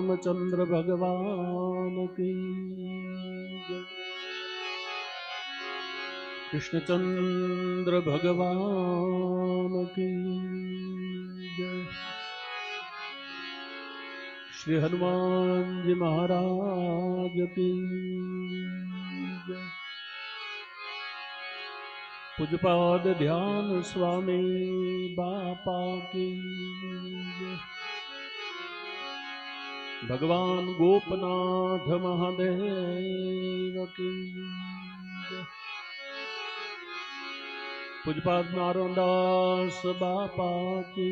रामचंद्र भगवान की जय। कृष्णचंद्र भगवान की जय। श्री हनुमान जी महाराज की जय। पूज्यपाद ध्यान स्वामी बापा की जय। भगवान गोपनाथ महादेव की जय। पूज्यपाद नारायणदास बापा की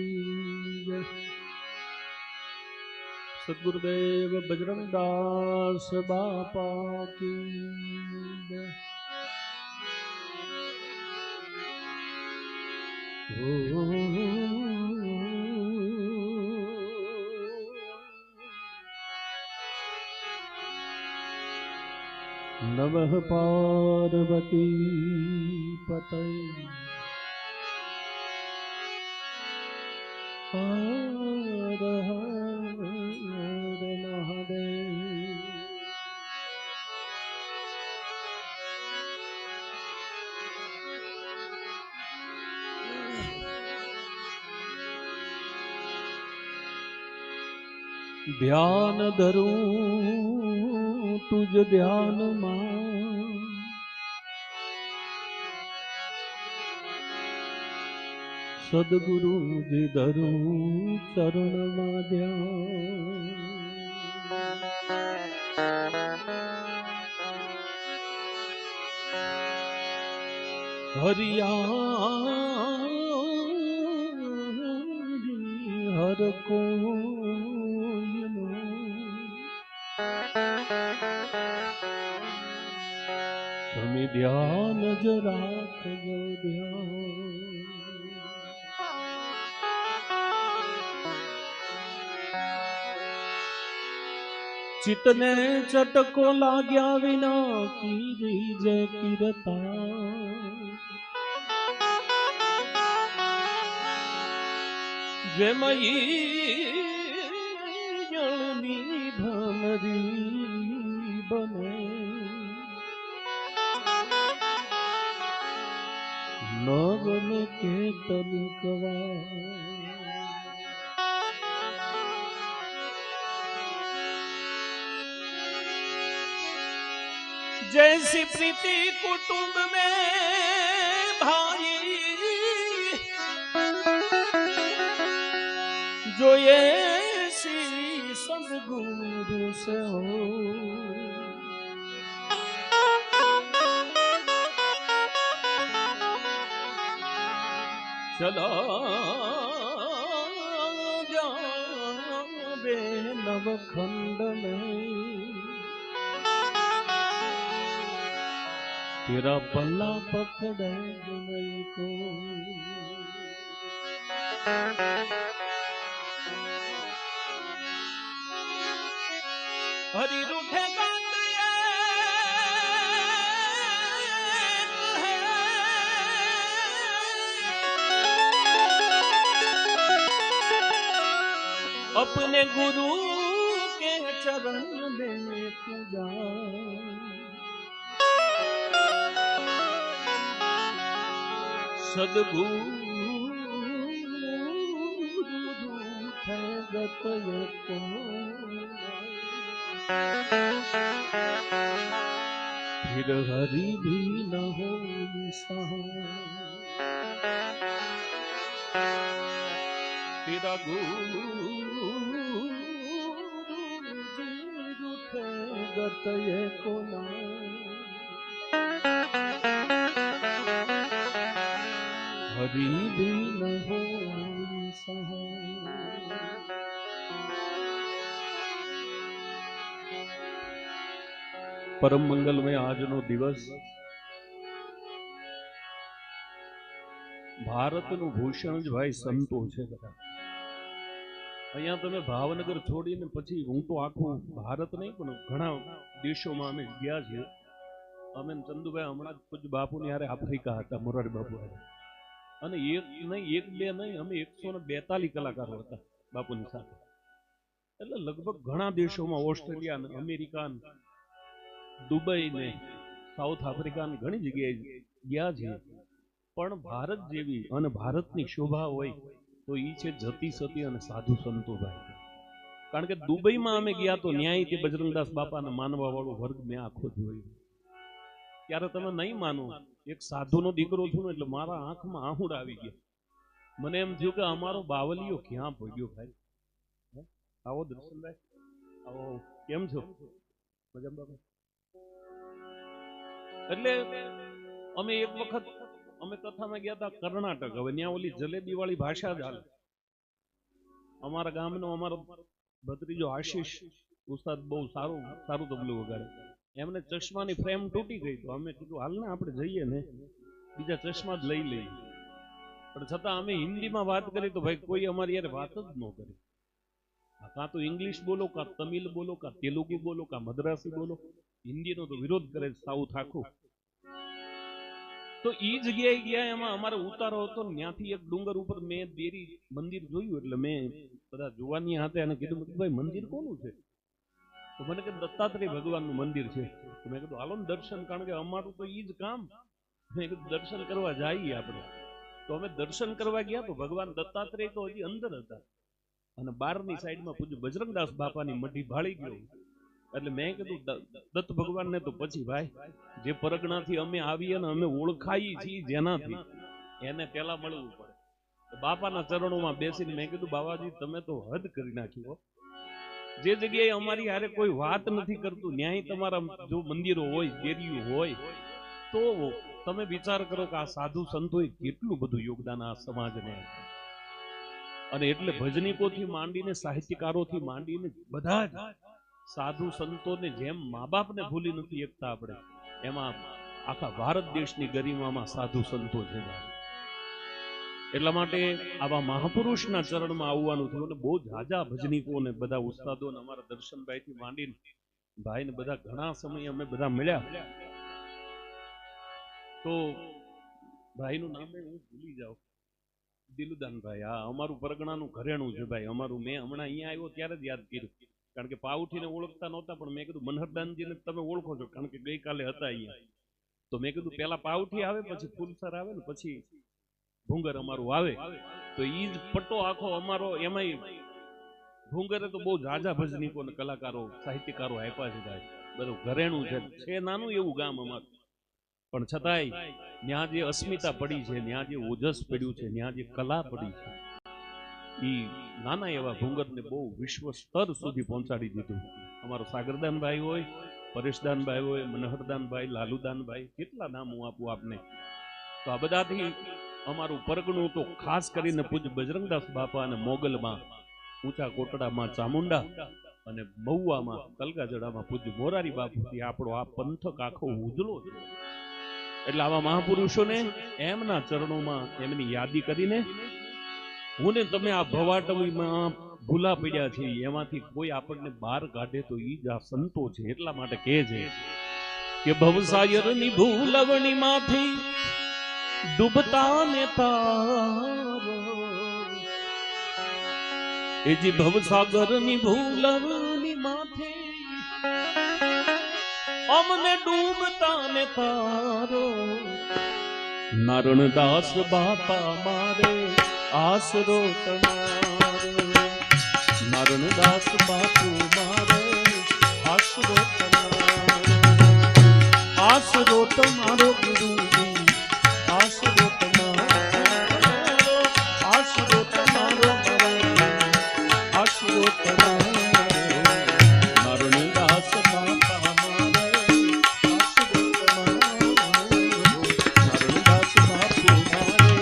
जय। सद्गुरुदेव बजरंगदास बापा की जय। नमः पार्वती पतये हर हर महादेव। ध्यान धरूं तुझ ध्यान मां, सदगुरु जी धरूं चरण मां ध्यान। हरिया हर को તમે ધ્યાન જ રાખજો ધ્યાન। ચિતને ચટકો લાગ્યા વિના કીરી જે કીરતા, જેમાં જળની ભમરી બને, નગને કે તનિકવા जैसी प्रीति कुटुंब में भाई, जो ऐसी सदगुरु से हो, चला जावे नवखंड में, तेरा पल्ला पकड़े नहीं को। हरि रूठे बात है, अपने गुरु के चरण में पूजा, सदगुरु रूठे गत को, फिर हरि भी न हो तेरा गुरु रूठे गत को ना, हरि भी न हो परम मंगल में आज नो दिवस भारत नु भूषण ज भाई संतो छे बधा। अहींया तमे भावनगर छोड़ीने पछी हूँ तो आखू भारत नहीं पण घणा देशोमां अमे गया छे। अमे चंदुभाई हमणां कुछ बापूनी हारे आफ्रिका हता, मोरारी बापू हारे, અને એક નહીં એક બે નહીં અમે 142 કલાકારો હતા બાપુની સાથે। એટલે લગભગ ઘણા દેશોમાં ઓસ્ટ્રેલિયા ને અમેરિકા ને દુબઈ ને સાઉથ આફ્રિકા ને ઘણી જગ્યાએ ગયા છે, પણ ભારત જેવી અને ભારતની શોભા હોય તો ઈ છે જતી સતી અને સાધુ સંતોભાઈ. કારણ કે દુબઈમાં અમે ગયા તો ન્યાયથી બજરંગદાસ બાપાને માનવા વાળો વર્ગ મેં આખો જોયો. ત્યારે તમે નહીં માનો, એક સાધુનો દીકરો છું ને એટલે મારા આંખમાં આહુડા આવી ગયા. મને એમ થયું કે અમારો બાવલીઓ ક્યાં પડ્યો ભાઈ. આવો દર્શનભાઈ, આવો, કેમ છો? મજામાં બાબા? એટલે અમે એક વખત અમે કથામાં ગયા હતા કર્ણાટક. હવે ત્યાં ઓલી જલેબી વાળી ભાષા જ હાલે. અમારા ગામનો અમારો ભત્રીજો આશીષ ઉસ્તાદ બહુ સારું તબલું વગાડે. એમને ચશ્માની ફ્રેમ તૂટી ગઈ તો અમે કીધું હાલ ને આપણે જઈએ ને બીજા ચશ્મા જ લઈ લઈએ. પણ છતાં અમે હિન્દીમાં વાત કરી તો ભાઈ કોઈ અમારી યાર વાત જ ન કરે. કાં તો ઇંગ્લિશ બોલો, કાં તમિલ બોલો, કાં તેલુગુ બોલો, કાં મદ્રાસી બોલો. હિન્દીનો તો વિરોધ કરે સાઉથ આખું. તો ઈ જગ્યાએ ગયા, એમાં અમારે ઉતારો હતો. ત્યાંથી એક ડુંગર ઉપર મેં દેરી મંદિર જોયું. એટલે મેં બધા જોવાની હતા અને કીધું ભાઈ મંદિર કોનું છે? તો મને કે દત્તાત્રેય ભગવાનનું મંદિર છે. તો મેં કીધું હાલો ને દર્શન, કારણ કે અમારું તો ઈ જ કામ. મેં કીધું દર્શન કરવા જઈએ આપણે. તો અમે દર્શન કરવા ગયા તો ભગવાન દત્તાત્રેય તો હજી અંદર હતા અને બહારની સાઈડમાં પૂજ્ય બજરંગદાસ બાપાની મઢી ભાળી ગયો. એટલે મેં કીધું દત્ત ભગવાનને તો પછી ભાઈ જે પરગણાથી અમે આવીએ ને અમે ઓળખાઈ છીએ જેનાથી, એને પેલા મળવું પડે. બાપાના ચરણોમાં બેસીને મેં કીધું બાબાજી તમે તો હદ કરી નાખ્યો. જે જગ્યાએ અમારી હારે કોઈ વાત નથી કરતું, ન્યાય તમારા જો મંદિરો હોય, દેરીઓ હોય, તો તમે વિચાર કરો કે આ સાધુ સંતોએ કેટલું બધું યોગદાન આ સમાજને. અને એટલે ભજનીકોથી માંડીને સાહિત્યકારોથી માંડીને બધા જ સાધુ સંતોને જેમ મા બાપને ભૂલી નથી એકતા આપણે, એમાં આખા ભારત દેશની ગરિમામાં સાધુ સંતો છે. એટલા માટે આવા મહાપુરુષના ચરણમાં આવવાનું થયું. અને બહુ ઝાઝા ભજનીકો ને બધા ઉસ્તાદો ને અમારા દર્શનભાઈ થી માંડીને ભાઈ ને બધા ઘણા સમય અમે બધા મળ્યા. તો ભાઈનું નામ હું ભૂલી જાઉં, દિલુદાનભાઈ. હા, અમારું પરગણાનું ઘરેણું છે ભાઈ અમારું. મેં હમણાં અહીંયા આવ્યો ત્યારે જ યાદ કર્યું, કારણ કે પાઉઠીને ઓળખતા નહોતા, પણ મેં કીધું મનહરદાનજીને તમે ઓળખો છો કારણ કે ગઈકાલે હતા અહીંયા. તો મેં કીધું પેલા પાઉઠી આવે, પછી ફૂલસર આવે ને પછી ભૂંગર અમારું આવે. તો ઈ જ પટ્ટો આખો અમારો. એમાંય ભૂંગરે તો બહુ ઝાઝા ભજનીકો ને કલાકારો સાહિત્યકારો આપ્યા છે ભાઈ. બધું ઘરેણું છે નાનું એવું ગામ અમારું, પણ છતાંય ત્યાં જે અસ્મિતા પડી છે, ત્યાં જે ઓજસ પડ્યું છે, ત્યાં જે કલા પડી છે, ઈ નાના એવા ભૂંગરને બહુ વિશ્વ સ્તર સુધી પહોંચાડી દીધું. અમારો સાગરદાનભાઈ હોય, પરેશદાનભાઈ હોય, મનહરદાનભાઈ, લાલુદાનભાઈ, કેટલા નામ હું આપું આપને. તો આ બધાથી અમારું પરગણું તો ખાસ કરીને પૂજ્ય બજરંગદાસ બાપા અને મોગલમાં ઊંચા કોટડામાં ચામુંડા અને મહુવામાં કલગાજડામાં પૂજ્ય મોરારી બાપુથી આપણો આ પંથક આખો ઉજળો છે. એટલે આવા મહાપુરુષોને એમના ચરણોમાં એમની યાદી કરીને હું ને તમે આ ભવાટવીમાં ભૂલા પડ્યા છે, એમાંથી કોઈ આપણને બહાર કાઢે તો ઈ જ આ સંતો છે. એટલા માટે કહે છે કે ભવસાગરની ભૂલવણી માંથી ડૂબતા ને તારો, એ જે ભવસાગરની ભૂલવણી માંથી અમને ડૂબતા ને તારો, નારણદાસ બાપા મારે આસરો તમારો, નારણદાસ બાપુ મારે આસરો તમારો, આસરો તમારો ગુરુજી, આસરો તમારો, આસરો તમારો, આસરો તમારો, નારણદાસ બાપા મારે આસરો તમારો, નારણદાસ બાપુ મારે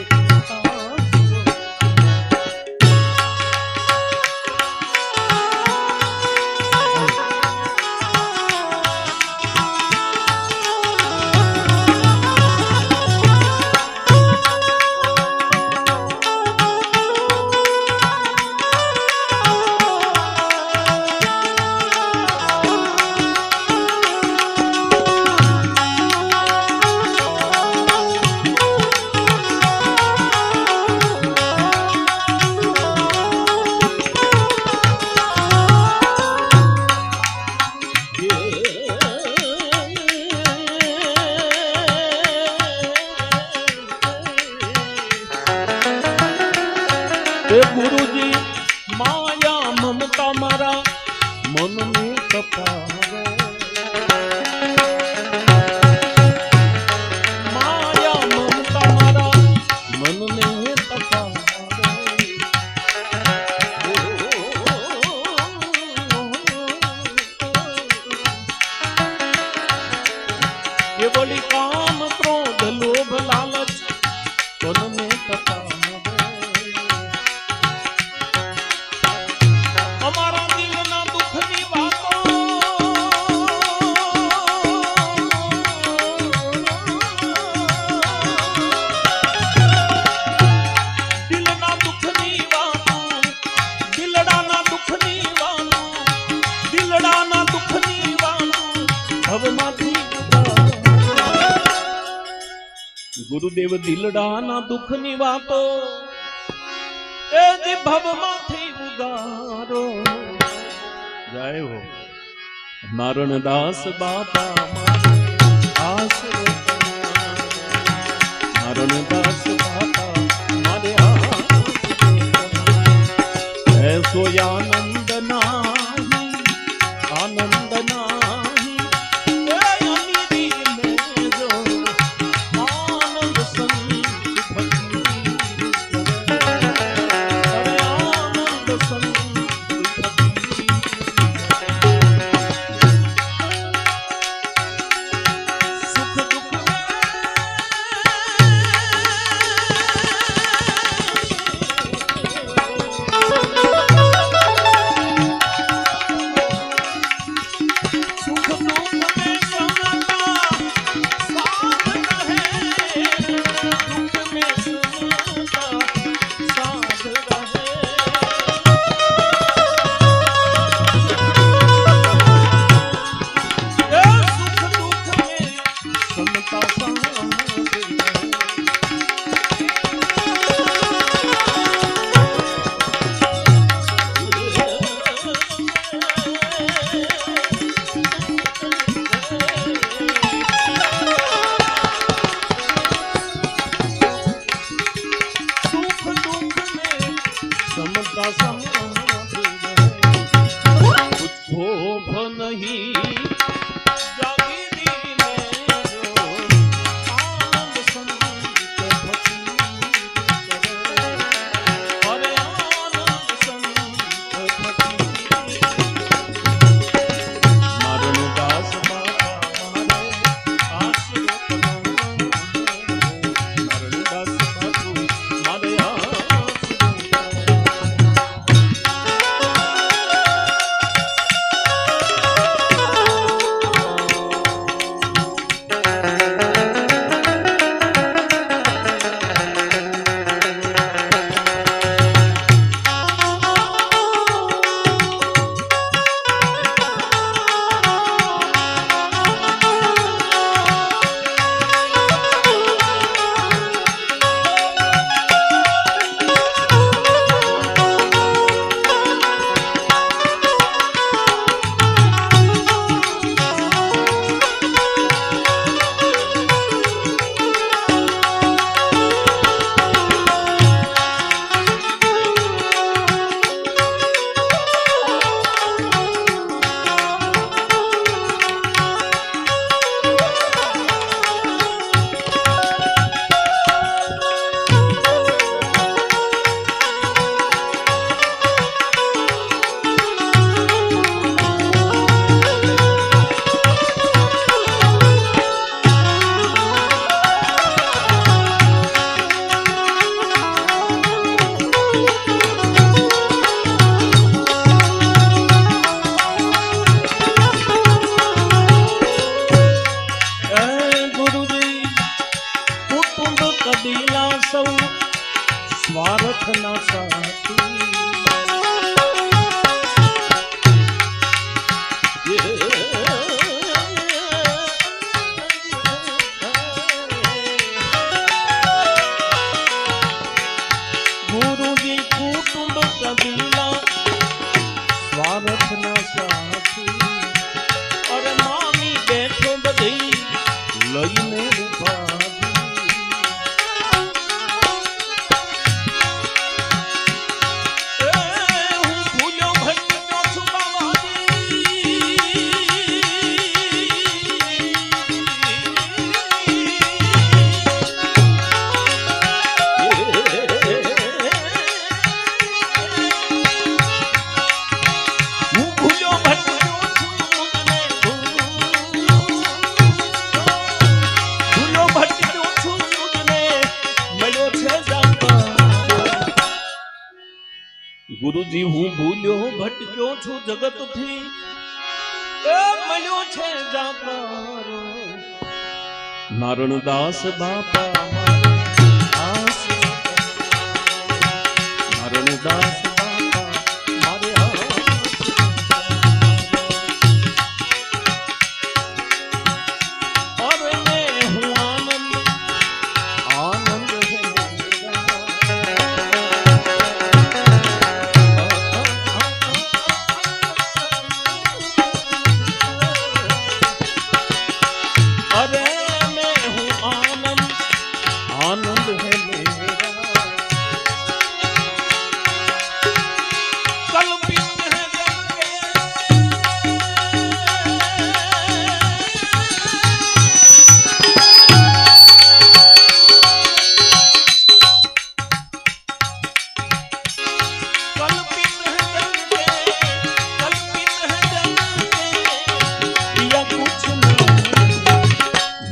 મનને તપાવે માયા મમતા મારા મનને તપાવે ये बोली काम क्रोध लोभ लालच मनने तपावे અમારા દિલના દુઃખની વાતો દિલના દુઃખની વાતો દિલડાના દુઃખની વાતો દિલડાના દુઃખની વાતો ભવમાંથી ગુરુદેવ દિલડાના દુઃખની વાતો એ જે ભવમાંથી ઉગારો જય હો નારણદાસ બાપા આશરો નારણદાસ બાપા મારે એસો આનંદ નાહી આનંદ નાહી એ અમીરી મેં જો આનંદ સંગ ભક્તિ અરે આનંદ સંગ ભક્તિ સુખ દુઃખ सुख दुख में समता साथ रहे दुख में समता साथ रहे ये सुख दुख में समता साथ सुख दुख में समता साथ कुछ क्षोभ नहीं जागीरी में जो आनंद संग भक्ति करे अरे आनंद संग भक्ति नारણદાસ બાપા મારે આશરો નારણદાસ બાપુ મારે આશરો ભટક્યો છું જગત થી એ મળ્યો છે જાકારો નારણદાસ બાપા નારણદાસ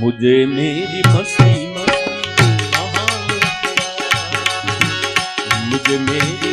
मुझे मेरी मस्ती मुझे मेरी मस्ती कहाँ लेके मुझे मेरी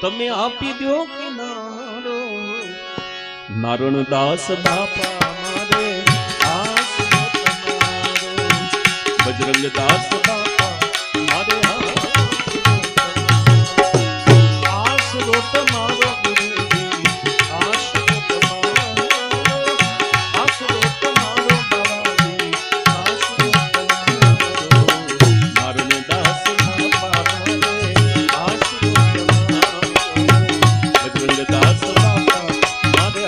તમે આપી દો કિનારો નારણદાસ બાપા મારે આશરો તમારો બજરંગદાસ બાપા મારે આશરો તમારો ગુરુજી આશરો તમારો બાબાજી આશરો તમારો નારણદાસ બાપા મારે આશરો બજરંગદાસ બાપા મારે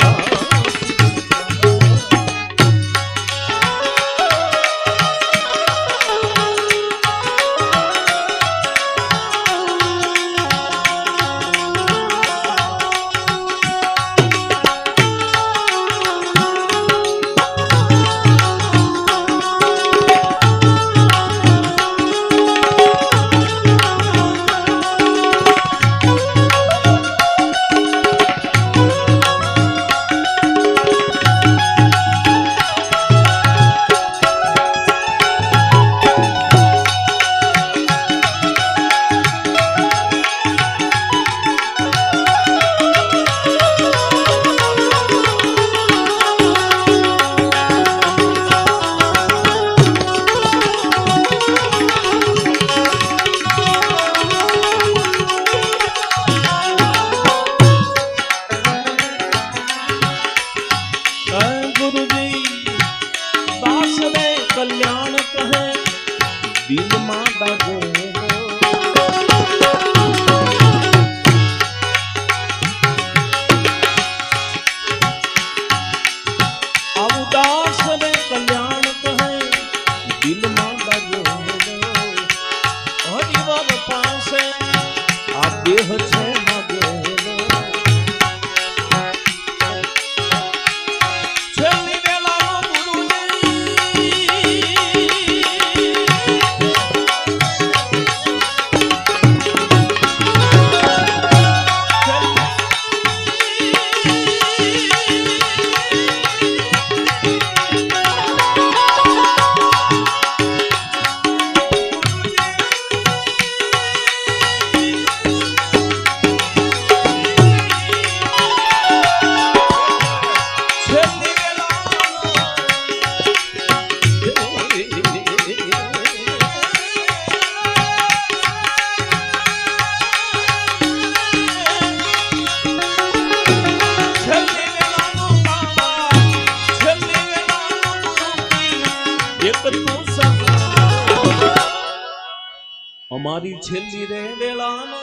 અમારી છેલ્લી રે વેળાનો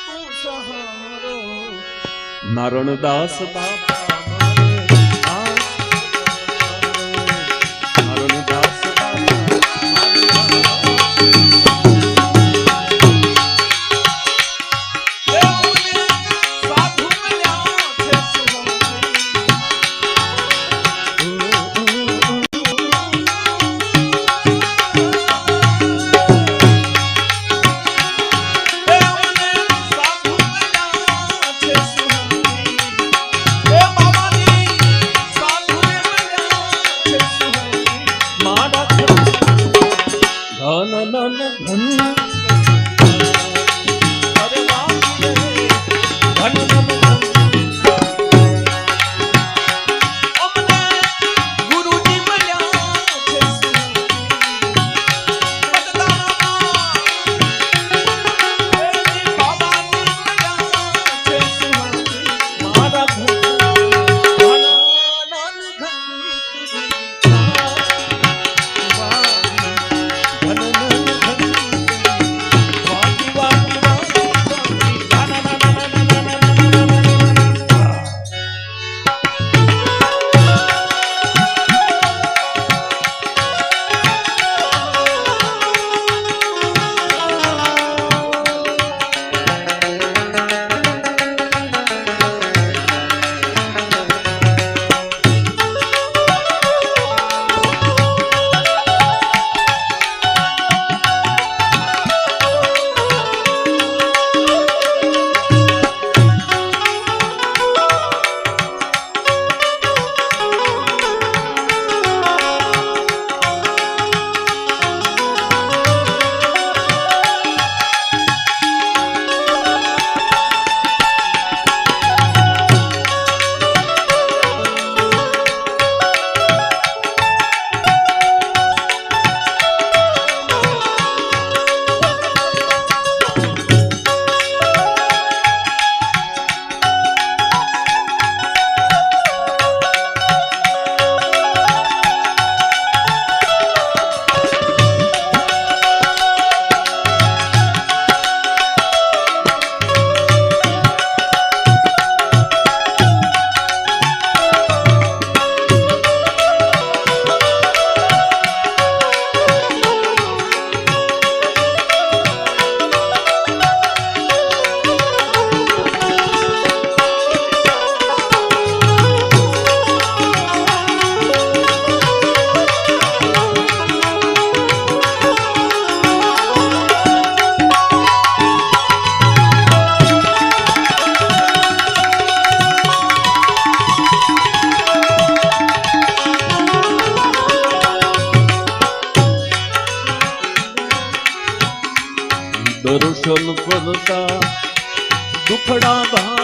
તું સહારો નારણદાસ બાપા નારણદાસ દર્શન કરતા દુખડા